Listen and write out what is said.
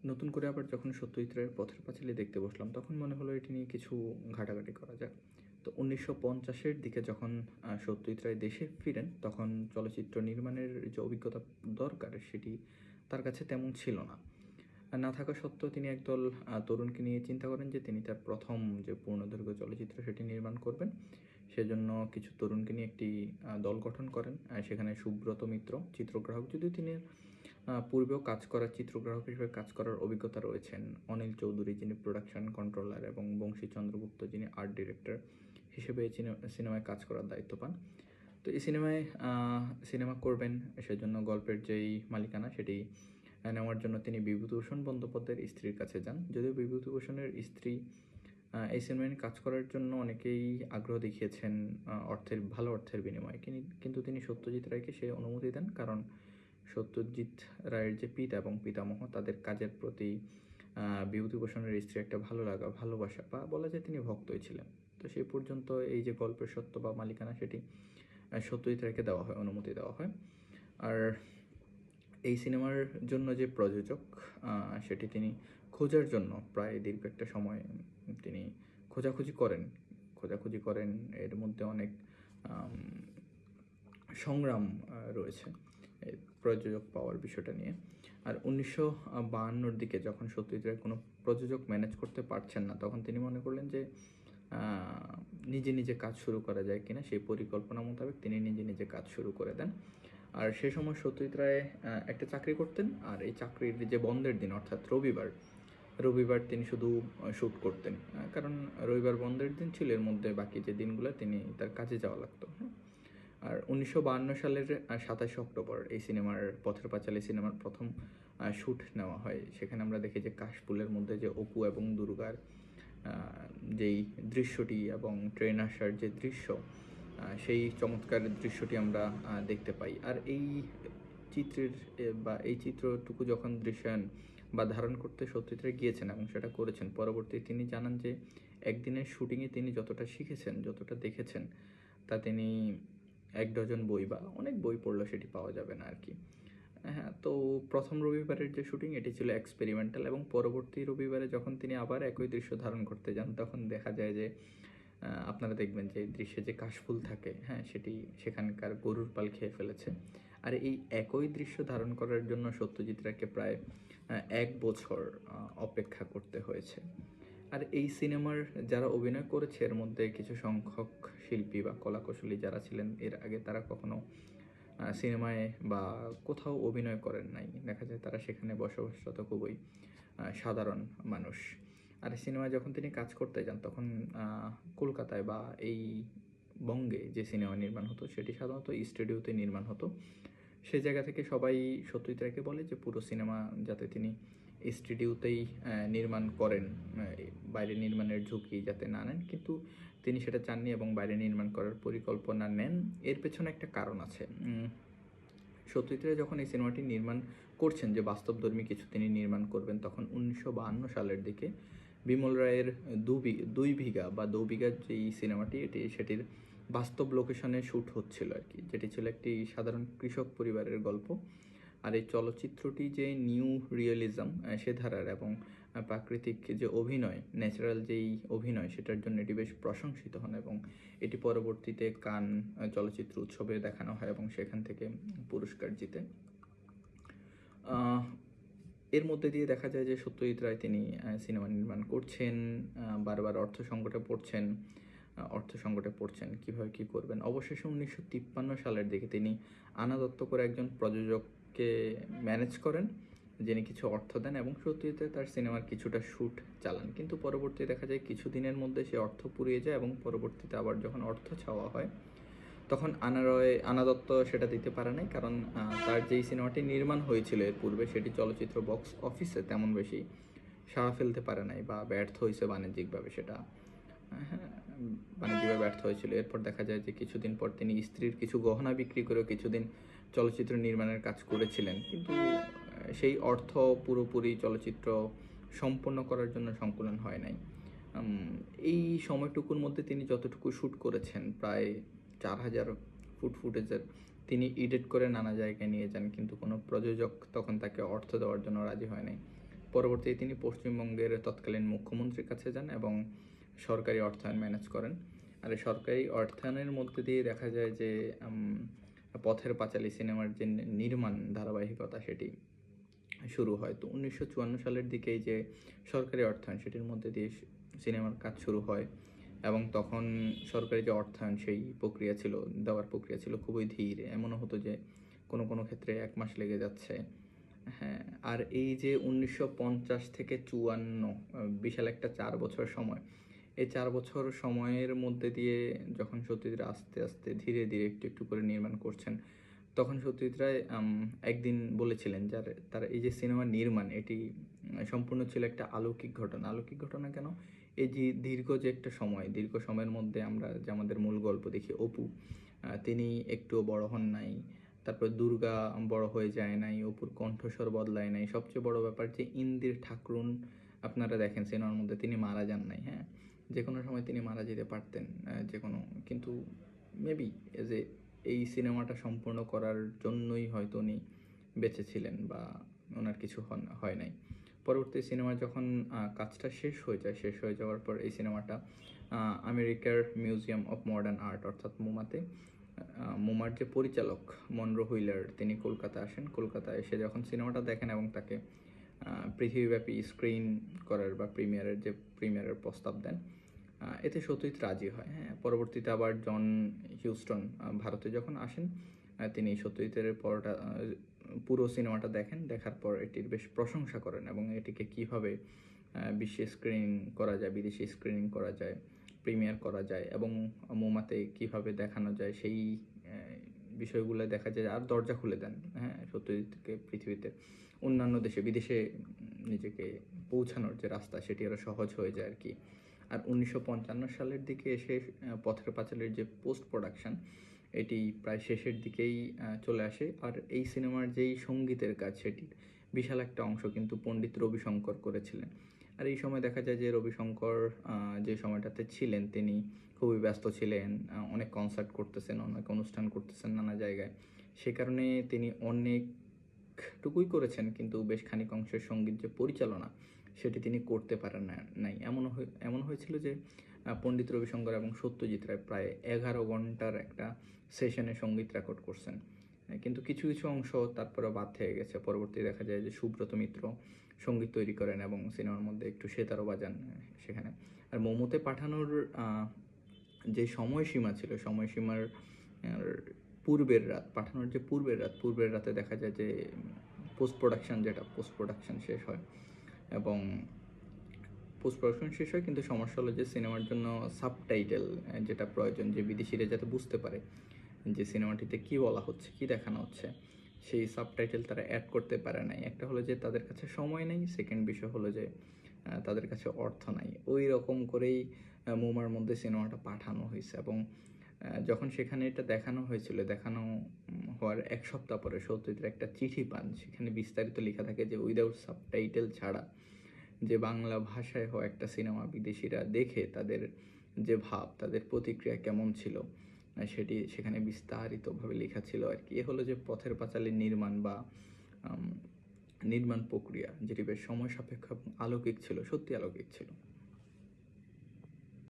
নতুন করে আবার যখন সত্যজিৎ রায়ের পথের পাঁচালী দেখতে বসলাম, তখন মনে হলো এটি নিয়ে কিছু ঘাটাঘাটি করা যাক। তো ১৯৫০-এর দিকে যখন সত্যজিৎ রায় দেশে ফিরেন, তখন চলচ্চিত্র নির্মাণের যে অভিজ্ঞতা দরকার, সেটি তার কাছে তেমন ছিল না। না থাকা সত্ত্বেও তিনি একদল তরুণকে নিয়ে চিন্তা করেন যে তিনি তার প্রথম যে পূর্ণদৈর্ঘ্য চলচ্চিত্র সেটি নির্মাণ করবেন। সেজন্য কিছু তরুণকে নিয়ে একটি দল গঠন করেন। সেখানে সুব্রত মিত্র চিত্রগ্রাহক, যদিও তিনি পূর্বেও কাজ করার চিত্রগ্রাহক হিসেবে কাজ করার অভিজ্ঞতা রয়েছেন। অনিল চৌধুরী, যিনি প্রোডাকশন কন্ট্রোলার, এবং বংশী চন্দ্রগুপ্ত, যিনি আর্ট ডিরেক্টর হিসেবে এই সিনেমায় কাজ করার দায়িত্ব পান। তো এই সিনেমা করবেন, সেজন্য গল্পের যেই মালিকানা সেটি নেওয়ার জন্য তিনি বিভূতিভূষণ বন্দ্যোপাধ্যায়ের স্ত্রীর কাছে যান। যদিও বিভূতিভূষণের স্ত্রী এই সিনেমায় কাজ করার জন্য অনেকেই আগ্রহ দেখিয়েছেন ভালো অর্থের বিনিময়ে, কিন্তু তিনি সত্যজিৎ রায়কে সে অনুমতি দেন, কারণ সত্যজিৎ রায়ের যে পিতা এবং পিতামহ, তাদের কাজের প্রতি বিভূতিভূষণের স্ত্রী একটা ভালোবাসা, বা বলা যায় তিনি ভক্তই ছিলেন। তো সেই পর্যন্ত এই যে গল্পের সত্য বা মালিকানা সেটি সত্যজিৎ রায়কে অনুমতি দেওয়া হয়। আর এই সিনেমার জন্য যে প্রযোজক, সেটি তিনি খোঁজার জন্য প্রায় দীর্ঘ একটা সময় তিনি খোঁজাখুঁজি করেন। এর মধ্যে অনেক আম, সংগ্রাম রয়েছে এই প্রযোজক পাওয়ার বিষয়টা নিয়ে। আর ১৯৫২-র দিকে যখন সত্যজিৎ রায় কোনো প্রযোজক ম্যানেজ করতে পারছেন না, তখন তিনি মনে করলেন যে নিজে নিজে কাজ শুরু করা যায় কিনা। সেই পরিকল্পনা মোতাবেক তিনি নিজে কাজ শুরু করে দেন। আর সে সময় সত্যজিৎ রায় একটা চাকরি করতেন, আর এই চাকরির যে বন্ধের দিন, অর্থাৎ রবিবার তিনি শুধু শ্যুট করতেন, কারণ রবিবার বন্ধের দিন ছিল। এর মধ্যে বাকি যে দিনগুলো তিনি তার কাজে যাওয়া লাগতো। আর ১৯৫২ সালের ২৭ অক্টোবর এই পথের পাঁচালী সিনেমার প্রথম শ্যুট নেওয়া হয়। সেখানে আমরা দেখি যে কাশফুলের মধ্যে যে অপু এবং দুর্গার যেই দৃশ্যটি এবং ট্রেন আসার যে দৃশ্য, সেই চমৎকার দৃশ্যটি আমরা দেখতে পাই। আর এই এই চিত্রটুকু যখন দৃশ্যায়ন বা ধারণ করতে সত্যজিৎ রায় গিয়েছেন এবং সেটা করেছেন, পরবর্তী তিনি জানান যে একদিনের শুটিংয়ে তিনি যতটা শিখেছেন, যতটা দেখেছেন, তা তিনি ১ ডজন বই বা অনেক বই পড়লেও সেটি পাওয়া যাবে না আর কি। হ্যাঁ, তো প্রথম রবিবারের যে শুটিং এটি ছিল এক্সপেরিমেন্টাল, এবং পরবর্তী রবিবারে যখন তিনি আবার একই দৃশ্য ধারণ করতে যান, তখন দেখা যায় যে আপনারা দেখবেন যে দৃশ্যে যে কাশফুল থাকে, হ্যাঁ, সেটি সেখানকার গরুর পাল খেয়ে ফেলেছে। আর এই একই দৃশ্য ধারণ করার জন্য সত্যজিৎ রায়কে প্রায় ১ বছর অপেক্ষা করতে হয়েছে। আর এই সিনেমার যারা অভিনয় করেছে, এর মধ্যে কিছু সংখ্যক শিল্পী বা কলাকুশলী যারা ছিলেন এর আগে, তারা কখনো সিনেমায় বা কোথাও অভিনয় করেন নাই। দেখা যায় তারা সেখানে বসবাসরত খুবই সাধারণ মানুষ। আর সিনেমায় যখন তিনি কাজ করতে যান, তখন কলকাতায় বা এই বঙ্গে যে সিনেমা নির্মাণ হতো, সেটি সাধারণত স্টুডিওতে নির্মাণ হতো। সে জায়গা থেকে সবাই সত্যজিৎ রায়কে বলে যে পুরো সিনেমা যাতে তিনি স্টুডিওতেই নির্মাণ করেন, বাইরে নির্মাণের ঝুঁকি যাতে না নেন, কিন্তু তিনি সেটা চাননি এবং বাইরে নির্মাণ করার পরিকল্পনা নেন। এর পেছনে একটা কারণ আছে। সত্যজিৎ রায় যখন এই সিনেমাটি নির্মাণ করছেন, যে বাস্তবধর্মী কিছু তিনি নির্মাণ করবেন, তখন ১৯৫২ সালের দিকে বিমল রায়ের ২ বিঘা বা ২ বিঘার যেই সিনেমাটি, সেটির বাস্তব লোকেশনে শ্যুট হচ্ছিল আর কি, যেটি ছিল একটি সাধারণ কৃষক পরিবারের গল্প। আর এই চলচ্চিত্রটি যে নিউ রিয়েলিজম সে ধারার এবং প্রাকৃতিক যে অভিনয়, ন্যাচারাল যেই অভিনয়, সেটার জন্য এটি বেশ প্রশংসিত হন, এবং এটি পরবর্তীতে কান চলচ্চিত্র উৎসবে দেখানো হয় এবং সেখান থেকে পুরস্কার জিতে। এর মধ্যে দিয়ে দেখা যায় যে সত্যজিৎ রায় তিনি সিনেমা নির্মাণ করছেন, বারবার অর্থ সংকটে পড়ছেন, কীভাবে কী করবেন। অবশেষে ১৯৫৩ সালের দিকে তিনি আনা দত্ত করে একজন প্রযোজককে ম্যানেজ করেন, যিনি কিছু অর্থ দেন এবং সত্যজিৎ তার সিনেমার কিছুটা শ্যুট চালান। কিন্তু পরবর্তীতে দেখা যায় কিছুদিনের মধ্যে সে অর্থ ফুরিয়ে যায়, এবং পরবর্তীতে আবার যখন অর্থ চাওয়া হয়, তখন আনা দত্ত সেটা দিতে পারে নাই, কারণ তার যেই সিনেমাটি নির্মাণ হয়েছিল এর পূর্বে, সেটি চলচ্চিত্র বক্স অফিসে তেমন বেশি সাড়া ফেলতে পারে নাই বা ব্যর্থ হয়েছে বাণিজ্যিকভাবে। হ্যাঁ, বাণিজ্যিকভাবে ব্যর্থ হয়েছিল। এরপর দেখা যায় যে কিছুদিন পর তিনি স্ত্রীর কিছু গহনা বিক্রি করেও কিছুদিন চলচ্চিত্র নির্মাণের কাজ করেছিলেন, কিন্তু সেই অর্থ পুরোপুরি চলচ্চিত্র সম্পন্ন করার জন্য সংকুলন হয় নাই। এই সময়টুকুর মধ্যে তিনি যতটুকু শ্যুট করেছেন, প্রায় ৪,০০০ ফুটেজের, তিনি এডিট করে নানা জায়গায় নিয়ে যান, কিন্তু কোনো প্রযোজক তখন তাকে অর্থ দেওয়ার জন্য রাজি হয় নাই। পরবর্তীতে তিনি পশ্চিমবঙ্গের তৎকালীন মুখ্যমন্ত্রীর কাছে যান এবং সরকারি অর্থায়ন ম্যানেজ করেন। আর এই সরকারি অর্থায়নের মধ্যে দিয়ে দেখা যায় যে পথের পাঁচালী সিনেমার যে নির্মাণ ধারাবাহিকতা সেটি শুরু হয়। তো 1954 সালের দিকে এই যে সরকারি অর্থায়ন সেটির মধ্যে দিয়ে সিনেমার কাজ শুরু হয় এবং তখন সরকারি যে অর্থায়ন সেই প্রক্রিয়া ছিল, দেওয়ার প্রক্রিয়া ছিল খুবই ধীর। এমনও হতো যে কোনো ক্ষেত্রে 1 মাস লেগে যাচ্ছে। হ্যাঁ, আর এই যে 1950 থেকে 54 বিশাল একটা 4 বছর সময়। এই 4 বছর সময়ের মধ্যে দিয়ে যখন সত্যজিৎ রায় আস্তে আস্তে ধীরে ধীরে একটু করে নির্মাণ করছেন, তখন সত্যজিৎ রায় একদিন বলেছিলেন তার এই যে সিনেমা নির্মাণ এটি সম্পূর্ণ ছিল একটা অলৌকিক ঘটনা। অলৌকিক ঘটনা কেন? এই যে দীর্ঘ একটা সময়, দীর্ঘ সময়ের মধ্যে আমরা যে আমাদের মূল গল্প দেখি অপু, তিনি একটুও বড় হন নাই। তারপর দুর্গা বড় হয়ে যায় নাই, অপুর কণ্ঠস্বর বদলায় নাই। সবচেয়ে বড় ব্যাপার যে ইন্দির ঠাকরুন আপনারা দেখেন সিনেমার মধ্যে তিনি মারা যান নাই। হ্যাঁ, যে কোনো সময় তিনি মারা যেতে পারতেন, যে কোনো, কিন্তু মেবি যে এই সিনেমাটা সম্পূর্ণ করার জন্যই হয়তো উনি বেঁচে ছিলেন বা ওনার কিছু হয় নাই। পরবর্তী সিনেমা যখন কাজটা শেষ হয়ে যায়, শেষ হয়ে যাওয়ার পর এই সিনেমাটা আমেরিকার মিউজিয়াম অফ মডার্ন আর্ট অর্থাৎ মোমাতে, মোমার যে পরিচালক মনরো হুইলার তিনি কলকাতা আসেন। কলকাতায় এসে যখন সিনেমাটা দেখেন এবং তাকে পৃথিবীব্যাপী স্ক্রিন করার বা প্রিমিয়ারের প্রস্তাব দেন, এতে সত্যজিৎ রাজি হয়। হ্যাঁ, পরবর্তীতে আবার জন হিউস্টন ভারতে যখন আসেন, তিনি সত্যজিতের পুরো সিনেমাটা দেখেন, দেখার পর এটির বেশ প্রশংসা করেন এবং এটিকে কীভাবে বিশ্বে স্ক্রিনিং করা যায়, বিদেশি স্ক্রিনিং করা যায়, প্রিমিয়ার করা যায় এবং মোমাতে কীভাবে দেখানো যায় সেই বিষয়গুলো দেখা যায় আর দরজা খুলে দেন। হ্যাঁ, সত্যজিৎকে পৃথিবীতে অন্যান্য দেশে বিদেশে নিজেকে পৌঁছানোর যে রাস্তা সেটি আরও সহজ হয়ে যায় আর কি। আর 1955 সালের দিকে এসে পথের পাঁচালীর যে পোস্ট প্রোডাকশন এটি প্রায় শেষের দিকেই চলে আসে। আর এই সিনেমার যেই সঙ্গীতের কাজ সেটির বিশাল একটা অংশ কিন্তু পণ্ডিত রবিশঙ্কর করেছিলেন। আর এই সময় দেখা যায় যে রবিশঙ্কর যে সময়টাতে ছিলেন তিনি খুবই ব্যস্ত ছিলেন, অনেক কনসার্ট করতেছেন, অনেক অনুষ্ঠান করতেছেন নানা জায়গায়। সে কারণে তিনি অনেকটুকুই করেছেন, কিন্তু বেশ খানিক অংশের সঙ্গীত যে পরিচালনা সেটি তিনি করতে পারেন নাই। এমন হয়েছিল যে পণ্ডিত রবিশঙ্কর এবং সত্যজিৎ রায় প্রায় 11 ঘন্টার একটা সেশনে সঙ্গীত রেকর্ড করছেন, কিন্তু কিছু অংশ তারপরে বাদ থেকে গেছে। পরবর্তী দেখা যায় যে সুব্রত মিত্র সঙ্গীত তৈরি করেন এবং সিনেমার মধ্যে একটু সেতারও বাজান সেখানে। আর মোমোতে পাঠানোর যে সময়সীমা ছিল, সময়সীমার পূর্বের রাত, পাঠানোর যে পূর্বের রাতে দেখা যায় যে পোস্ট প্রোডাকশন শেষ হয় এবং পোস্ট প্রোডাকশন শেষ হয়, কিন্তু সমস্যা হলো যে সিনেমার জন্য সাবটাইটেল যেটা প্রয়োজন, যে বিদেশিরা যাতে বুঝতে পারে যে সিনেমাটিতে কী বলা হচ্ছে, কী দেখানো হচ্ছে, সেই সাবটাইটেল তারা অ্যাড করতে পারে নাই। একটা হলো যে তাদের কাছে সময় নেই, সেকেন্ড বিষয় হলো যে তাদের কাছে অর্থ নাই। ওই রকম করেই মোমার মধ্যে সিনেমাটা পাঠানো হয়েছে এবং যখন সেখানে এটা দেখানো হয়েছিল, দেখানো হওয়ার 1 সপ্তাহ পরে সত্যজিৎ একটা চিঠি পান, সেখানে বিস্তারিত লেখা থাকে যে উইদাউট সাবটাইটেল ছাড়া যে বাংলা ভাষায় হওয়া একটা সিনেমা বিদেশিরা দেখে তাদের যে ভাব, তাদের প্রতিক্রিয়া কেমন ছিল সেটি সেখানে বিস্তারিতভাবে লেখা ছিল আর কি। এ হলো যে পথের পাঁচালীর নির্মাণ বা নির্মাণ প্রক্রিয়া, যেটি বেশ সময় সাপেক্ষ এবং অলৌকিক ছিল, সত্যি অলৌকিক ছিল।